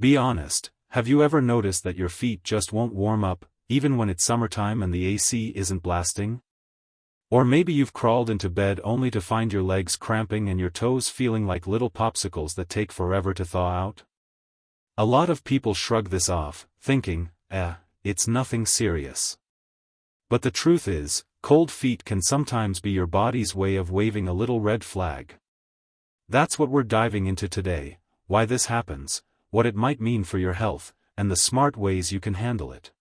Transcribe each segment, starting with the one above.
Be honest, have you ever noticed that your feet just won't warm up, even when it's summertime and the AC isn't blasting? Or maybe you've crawled into bed only to find your legs cramping and your toes feeling like little popsicles that take forever to thaw out? A lot of people shrug this off, thinking, it's nothing serious. But the truth is, cold feet can sometimes be your body's way of waving a little red flag. That's what we're diving into today: why this happens, what it might mean for your health, and the smart ways you can handle it.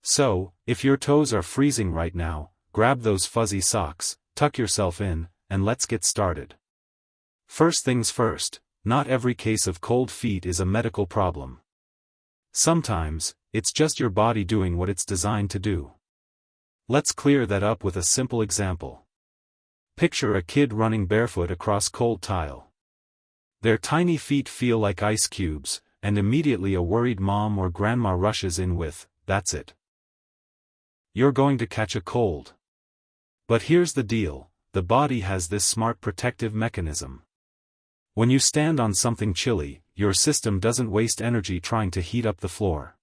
So, if your toes are freezing right now, grab those fuzzy socks, tuck yourself in, and let's get started. First things first, not every case of cold feet is a medical problem. Sometimes, it's just your body doing what it's designed to do. Let's clear that up with a simple example. Picture a kid running barefoot across cold tile. Their tiny feet feel like ice cubes, and immediately a worried mom or grandma rushes in with, "That's it. You're going to catch a cold." But here's the deal: the body has this smart protective mechanism. When you stand on something chilly, your system doesn't waste energy trying to heat up the floor.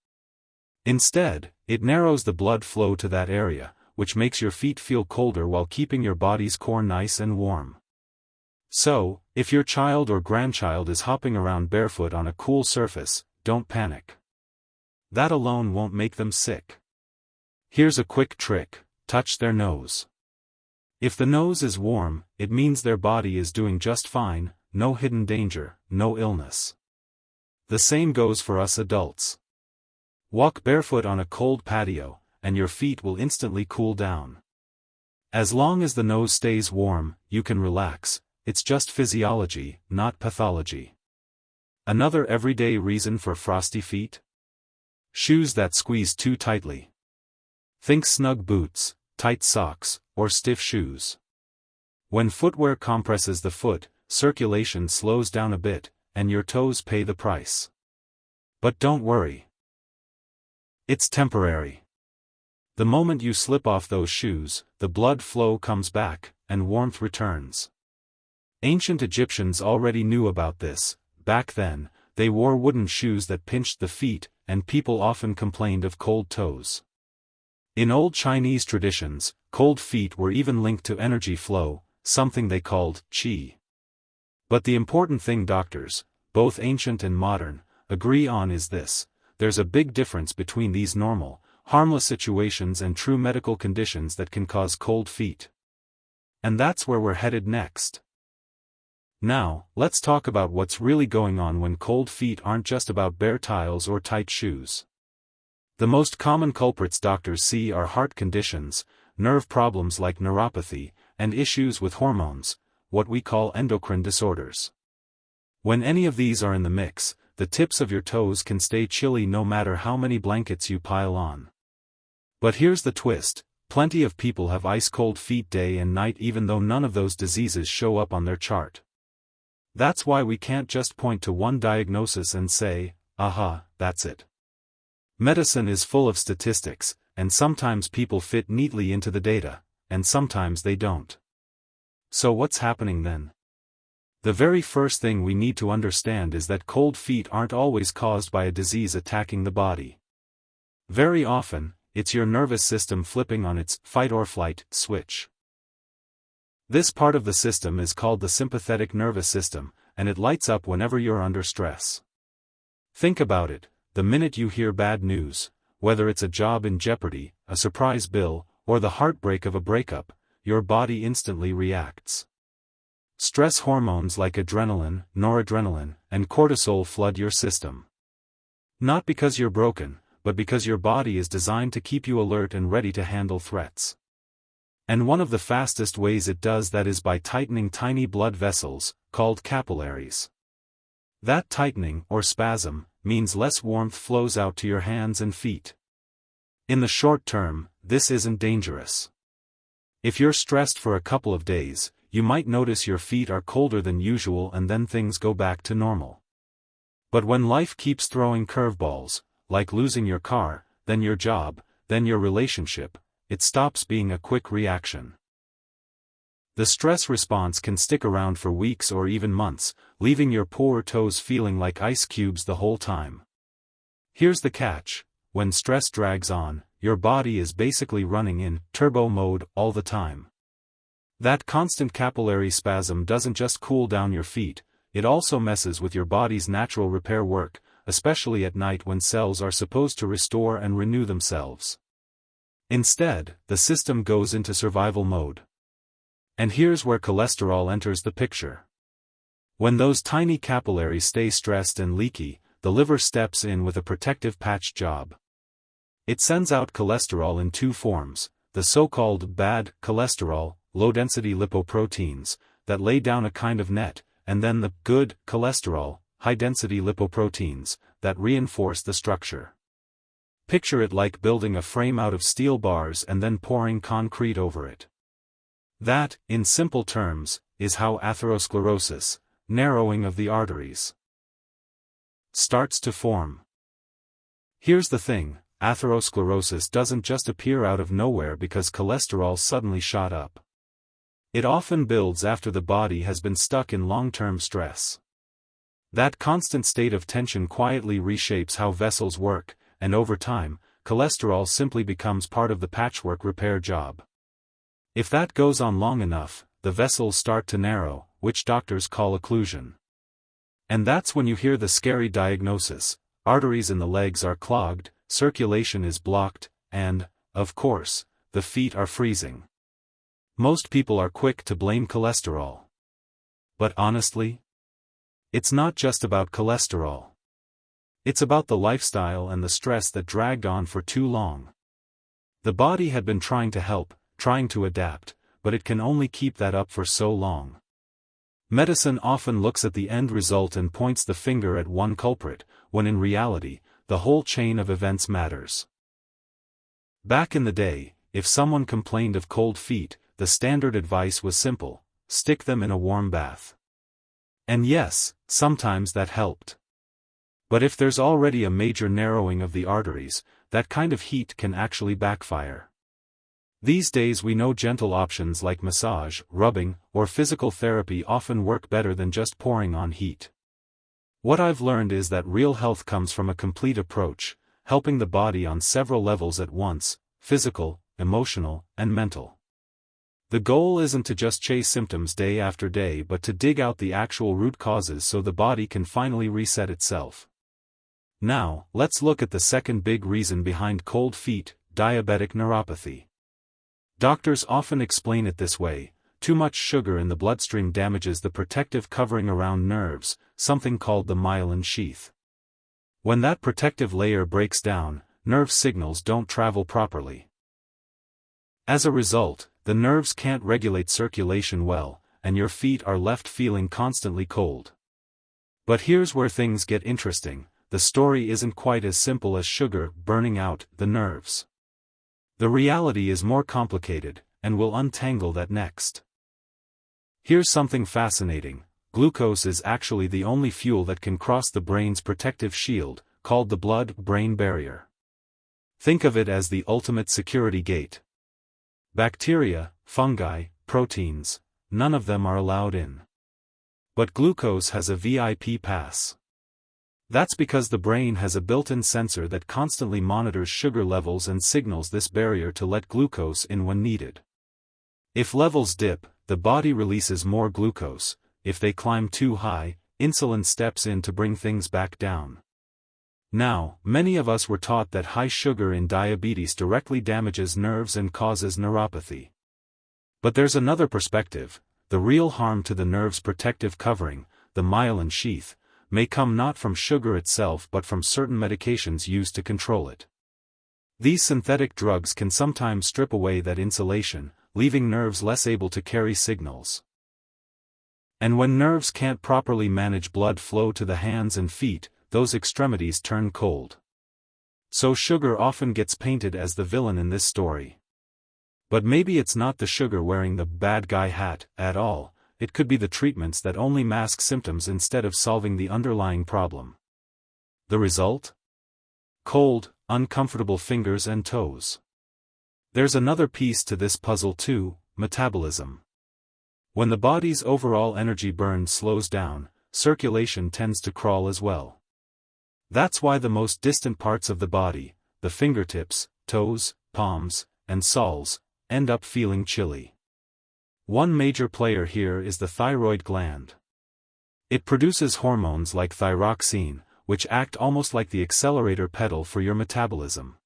Instead, it narrows the blood flow to that area, which makes your feet feel colder while keeping your body's core nice and warm. So, if your child or grandchild is hopping around barefoot on a cool surface, don't panic. That alone won't make them sick. Here's a quick trick: touch their nose. If the nose is warm, it means their body is doing just fine, no hidden danger, no illness. The same goes for us adults. Walk barefoot on a cold patio, and your feet will instantly cool down. As long as the nose stays warm, you can relax. It's just physiology, not pathology. Another everyday reason for frosty feet? Shoes that squeeze too tightly. Think snug boots, tight socks, or stiff shoes. When footwear compresses the foot, circulation slows down a bit, and your toes pay the price. But don't worry. It's temporary. The moment you slip off those shoes, the blood flow comes back, and warmth returns. Ancient Egyptians already knew about this. Back then, they wore wooden shoes that pinched the feet, and people often complained of cold toes. In old Chinese traditions, cold feet were even linked to energy flow, something they called qi. But the important thing doctors, both ancient and modern, agree on is this: there's a big difference between these normal, harmless situations and true medical conditions that can cause cold feet. And that's where we're headed next. Now, let's talk about what's really going on when cold feet aren't just about bare tiles or tight shoes. The most common culprits doctors see are heart conditions, nerve problems like neuropathy, and issues with hormones, what we call endocrine disorders. When any of these are in the mix, the tips of your toes can stay chilly no matter how many blankets you pile on. But here's the twist: plenty of people have ice-cold feet day and night even though none of those diseases show up on their chart. That's why we can't just point to one diagnosis and say, "Aha, that's it." Medicine is full of statistics, and sometimes people fit neatly into the data, and sometimes they don't. So what's happening then? The very first thing we need to understand is that cold feet aren't always caused by a disease attacking the body. Very often, it's your nervous system flipping on its fight-or-flight switch. This part of the system is called the sympathetic nervous system, and it lights up whenever you're under stress. Think about it: the minute you hear bad news, whether it's a job in jeopardy, a surprise bill, or the heartbreak of a breakup, your body instantly reacts. Stress hormones like adrenaline, noradrenaline, and cortisol flood your system. Not because you're broken, but because your body is designed to keep you alert and ready to handle threats. And one of the fastest ways it does that is by tightening tiny blood vessels, called capillaries. That tightening, or spasm, means less warmth flows out to your hands and feet. In the short term, this isn't dangerous. If you're stressed for a couple of days, you might notice your feet are colder than usual and then things go back to normal. But when life keeps throwing curveballs, like losing your car, then your job, then your relationship, it stops being a quick reaction. The stress response can stick around for weeks or even months, leaving your poor toes feeling like ice cubes the whole time. Here's the catch: when stress drags on, your body is basically running in turbo mode all the time. That constant capillary spasm doesn't just cool down your feet, it also messes with your body's natural repair work, especially at night when cells are supposed to restore and renew themselves. Instead, the system goes into survival mode. And here's where cholesterol enters the picture. When those tiny capillaries stay stressed and leaky, the liver steps in with a protective patch job. It sends out cholesterol in two forms: the so-called bad cholesterol, low-density lipoproteins, that lay down a kind of net, and then the good cholesterol, high-density lipoproteins, that reinforce the structure. Picture it like building a frame out of steel bars and then pouring concrete over it. That, in simple terms, is how atherosclerosis, narrowing of the arteries, starts to form. Here's the thing: atherosclerosis doesn't just appear out of nowhere because cholesterol suddenly shot up. It often builds after the body has been stuck in long-term stress. That constant state of tension quietly reshapes how vessels work, and over time, cholesterol simply becomes part of the patchwork repair job. If that goes on long enough, the vessels start to narrow, which doctors call occlusion. And that's when you hear the scary diagnosis: arteries in the legs are clogged, circulation is blocked, and, of course, the feet are freezing. Most people are quick to blame cholesterol. But honestly, it's not just about cholesterol. It's about the lifestyle and the stress that dragged on for too long. The body had been trying to help, trying to adapt, but it can only keep that up for so long. Medicine often looks at the end result and points the finger at one culprit, when in reality, the whole chain of events matters. Back in the day, if someone complained of cold feet, the standard advice was simple: stick them in a warm bath. And yes, sometimes that helped. But if there's already a major narrowing of the arteries, that kind of heat can actually backfire. These days we know gentle options like massage, rubbing, or physical therapy often work better than just pouring on heat. What I've learned is that real health comes from a complete approach, helping the body on several levels at once: physical, emotional, and mental. The goal isn't to just chase symptoms day after day but to dig out the actual root causes so the body can finally reset itself. Now, let's look at the second big reason behind cold feet: diabetic neuropathy. Doctors often explain it this way: too much sugar in the bloodstream damages the protective covering around nerves, something called the myelin sheath. When that protective layer breaks down, nerve signals don't travel properly. As a result, the nerves can't regulate circulation well, and your feet are left feeling constantly cold. But here's where things get interesting: the story isn't quite as simple as sugar burning out the nerves. The reality is more complicated, and we'll untangle that next. Here's something fascinating: glucose is actually the only fuel that can cross the brain's protective shield, called the blood-brain barrier. Think of it as the ultimate security gate. Bacteria, fungi, proteins, none of them are allowed in. But glucose has a VIP pass. That's because the brain has a built-in sensor that constantly monitors sugar levels and signals this barrier to let glucose in when needed. If levels dip, the body releases more glucose. If they climb too high, insulin steps in to bring things back down. Now, many of us were taught that high sugar in diabetes directly damages nerves and causes neuropathy. But there's another perspective: the real harm to the nerve's protective covering, the myelin sheath, may come not from sugar itself but from certain medications used to control it. These synthetic drugs can sometimes strip away that insulation, leaving nerves less able to carry signals. And when nerves can't properly manage blood flow to the hands and feet, those extremities turn cold. So sugar often gets painted as the villain in this story. But maybe it's not the sugar wearing the bad guy hat at all. It could be the treatments that only mask symptoms instead of solving the underlying problem. The result? Cold, uncomfortable fingers and toes. There's another piece to this puzzle too: metabolism. When the body's overall energy burn slows down, circulation tends to crawl as well. That's why the most distant parts of the body, the fingertips, toes, palms, and soles, end up feeling chilly. One major player here is the thyroid gland. It produces hormones like thyroxine, which act almost like the accelerator pedal for your metabolism.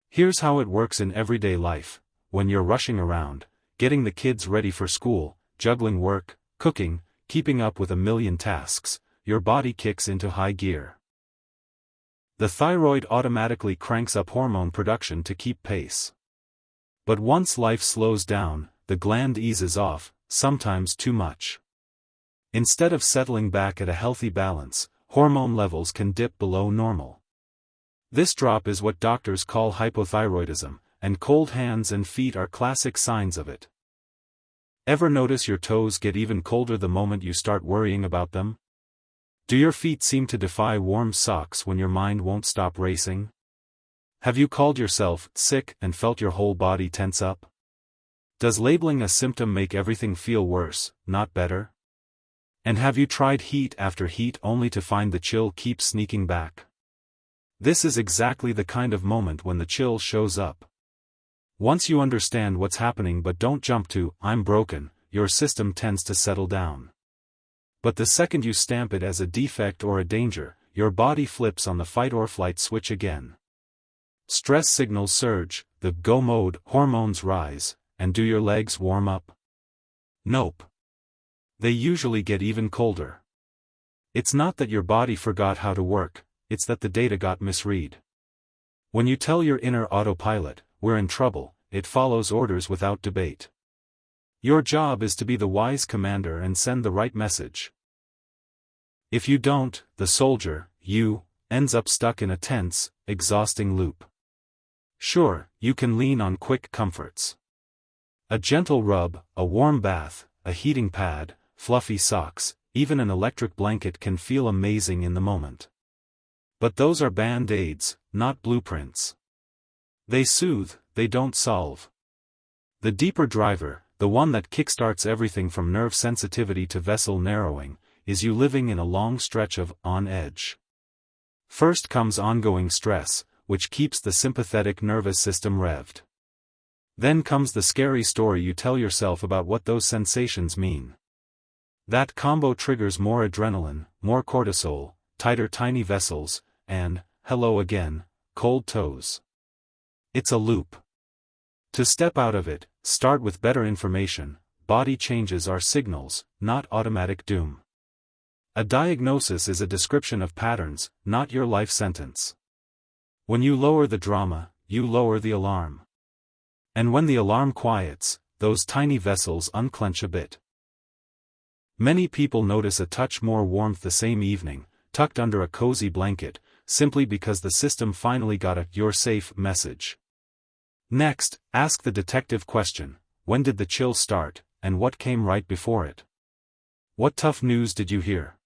Here's how it works in everyday life. When you're rushing around, getting the kids ready for school, juggling work, cooking, keeping up with a million tasks, your body kicks into high gear. The thyroid automatically cranks up hormone production to keep pace. But once life slows down, the gland eases off, sometimes too much. Instead of settling back at a healthy balance, hormone levels can dip below normal. This drop is what doctors call hypothyroidism, and cold hands and feet are classic signs of it. Ever notice your toes get even colder the moment you start worrying about them? Do your feet seem to defy warm socks when your mind won't stop racing? Have you called yourself sick and felt your whole body tense up? Does labeling a symptom make everything feel worse, not better? And have you tried heat after heat only to find the chill keeps sneaking back? This is exactly the kind of moment when the chill shows up. Once you understand what's happening but don't jump to, "I'm broken," your system tends to settle down. But the second you stamp it as a defect or a danger, your body flips on the fight or flight switch again. Stress signals surge, the go mode, hormones rise, and do your legs warm up? Nope. They usually get even colder. It's not that your body forgot how to work, it's that the data got misread. When you tell your inner autopilot, "We're in trouble," it follows orders without debate. Your job is to be the wise commander and send the right message. If you don't, the soldier, you, ends up stuck in a tense, exhausting loop. Sure, you can lean on quick comforts. A gentle rub, a warm bath, a heating pad, fluffy socks, even an electric blanket can feel amazing in the moment. But those are band-aids, not blueprints. They soothe, they don't solve. The deeper driver, the one that kickstarts everything from nerve sensitivity to vessel narrowing, is you living in a long stretch of on edge. First comes ongoing stress, which keeps the sympathetic nervous system revved. Then comes the scary story you tell yourself about what those sensations mean. That combo triggers more adrenaline, more cortisol, tighter tiny vessels, and, hello again, cold toes. It's a loop. To step out of it, start with better information. Body changes are signals, not automatic doom. A diagnosis is a description of patterns, not your life sentence. When you lower the drama, you lower the alarm. And when the alarm quiets, those tiny vessels unclench a bit. Many people notice a touch more warmth the same evening, tucked under a cozy blanket, simply because the system finally got a "you're safe" message. Next, ask the detective question: when did the chill start, and what came right before it? What tough news did you hear?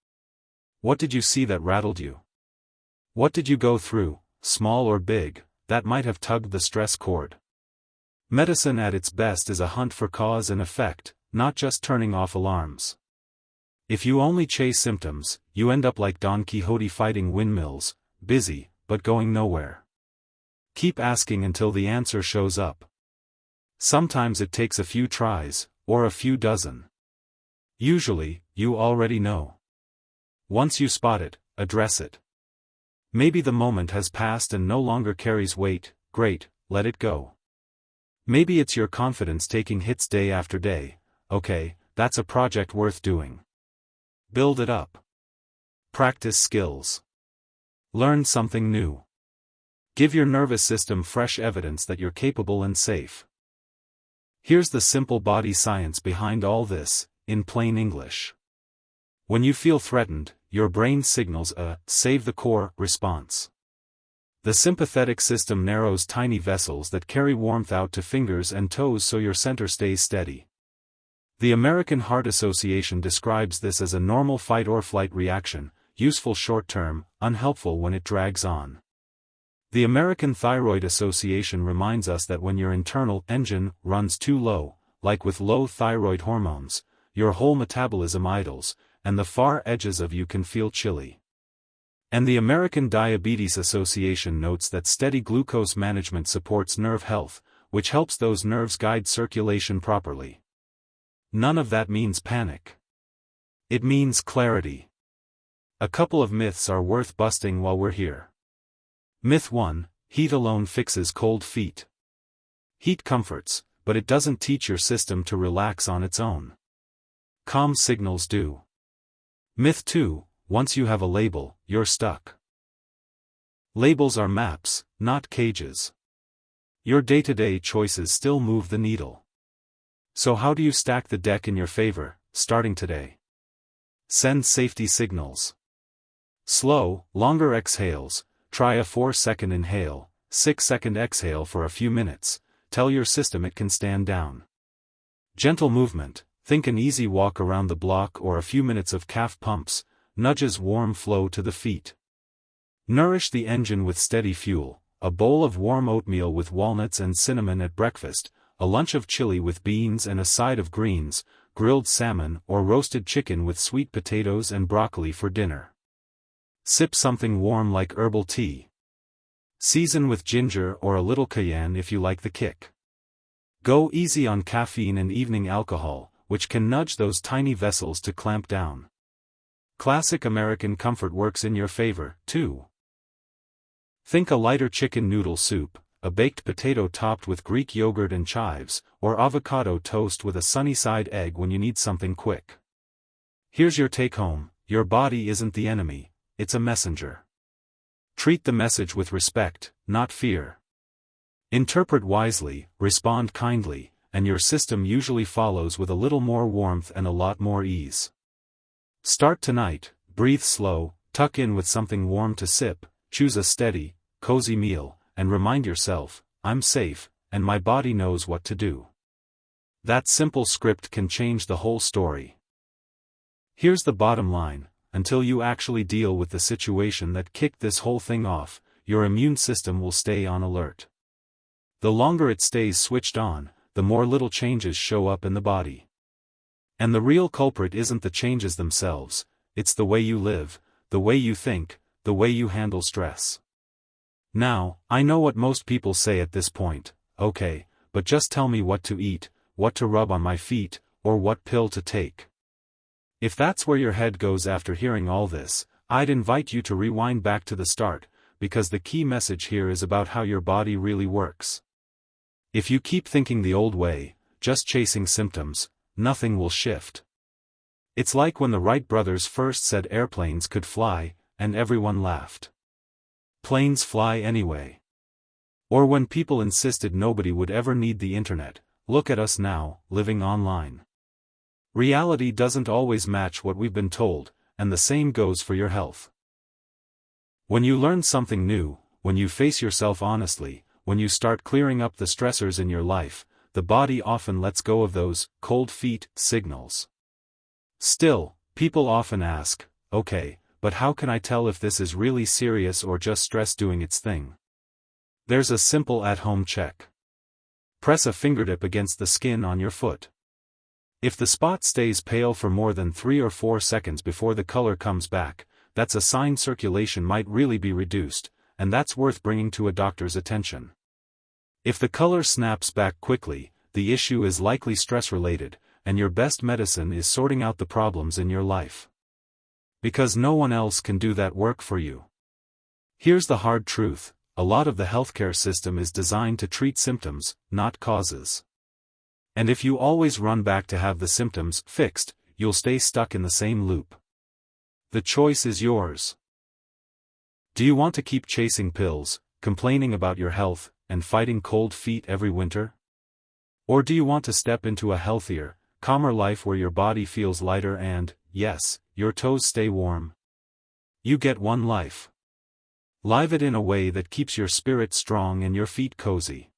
What did you see that rattled you? What did you go through, small or big, that might have tugged the stress cord? Medicine at its best is a hunt for cause and effect, not just turning off alarms. If you only chase symptoms, you end up like Don Quixote fighting windmills, busy, but going nowhere. Keep asking until the answer shows up. Sometimes it takes a few tries, or a few dozen. Usually, you already know. Once you spot it, address it. Maybe the moment has passed and no longer carries weight. Great, let it go. Maybe it's your confidence taking hits day after day. Okay, that's a project worth doing. Build it up. Practice skills. Learn something new. Give your nervous system fresh evidence that you're capable and safe. Here's the simple body science behind all this, in plain English. When you feel threatened, your brain signals a "save the core" response. The sympathetic system narrows tiny vessels that carry warmth out to fingers and toes so your center stays steady. The American Heart Association describes this as a normal fight-or-flight reaction, useful short-term, unhelpful when it drags on. The American Thyroid Association reminds us that when your internal engine runs too low, like with low thyroid hormones, your whole metabolism idles, and the far edges of you can feel chilly. And the American Diabetes Association notes that steady glucose management supports nerve health, which helps those nerves guide circulation properly. None of that means panic. It means clarity. A couple of myths are worth busting while we're here. Myth 1: heat alone fixes cold feet. Heat comforts, but it doesn't teach your system to relax on its own. Calm signals do. Myth 2: once you have a label, you're stuck. Labels are maps, not cages. Your day-to-day choices still move the needle. So how do you stack the deck in your favor, starting today? Send safety signals. Slow, longer exhales. Try a 4-second inhale, 6-second exhale for a few minutes. Tell your system it can stand down. Gentle movement. Think an easy walk around the block or a few minutes of calf pumps, nudges warm flow to the feet. Nourish the engine with steady fuel, a bowl of warm oatmeal with walnuts and cinnamon at breakfast, a lunch of chili with beans and a side of greens, grilled salmon or roasted chicken with sweet potatoes and broccoli for dinner. Sip something warm like herbal tea. Season with ginger or a little cayenne if you like the kick. Go easy on caffeine and evening alcohol, which can nudge those tiny vessels to clamp down. Classic American comfort works in your favor, too. Think a lighter chicken noodle soup, a baked potato topped with Greek yogurt and chives, or avocado toast with a sunny-side egg when you need something quick. Here's your take-home: your body isn't the enemy, it's a messenger. Treat the message with respect, not fear. Interpret wisely, respond kindly, and your system usually follows with a little more warmth and a lot more ease. Start tonight, breathe slow, tuck in with something warm to sip, choose a steady, cozy meal, and remind yourself, I'm safe, and my body knows what to do. That simple script can change the whole story. Here's the bottom line: until you actually deal with the situation that kicked this whole thing off, your immune system will stay on alert. The longer it stays switched on, the more little changes show up in the body. And the real culprit isn't the changes themselves, it's the way you live, the way you think, the way you handle stress. Now, I know what most people say at this point: okay, but just tell me what to eat, what to rub on my feet, or what pill to take. If that's where your head goes after hearing all this, I'd invite you to rewind back to the start, because the key message here is about how your body really works. If you keep thinking the old way, just chasing symptoms, nothing will shift. It's like when the Wright brothers first said airplanes could fly, and everyone laughed. Planes fly anyway. Or when people insisted nobody would ever need the internet, look at us now, living online. Reality doesn't always match what we've been told, and the same goes for your health. When you learn something new, when you face yourself honestly, when you start clearing up the stressors in your life, the body often lets go of those cold feet signals. Still, people often ask, okay, but how can I tell if this is really serious or just stress doing its thing? There's a simple at-home check. Press a fingertip against the skin on your foot. If the spot stays pale for more than 3 or 4 seconds before the color comes back, that's a sign circulation might really be reduced, and that's worth bringing to a doctor's attention. If the color snaps back quickly, the issue is likely stress-related, and your best medicine is sorting out the problems in your life. Because no one else can do that work for you. Here's the hard truth: a lot of the healthcare system is designed to treat symptoms, not causes. And if you always run back to have the symptoms fixed, you'll stay stuck in the same loop. The choice is yours. Do you want to keep chasing pills, complaining about your health, and fighting cold feet every winter? Or do you want to step into a healthier, calmer life where your body feels lighter and, yes, your toes stay warm? You get one life. Live it in a way that keeps your spirit strong and your feet cozy.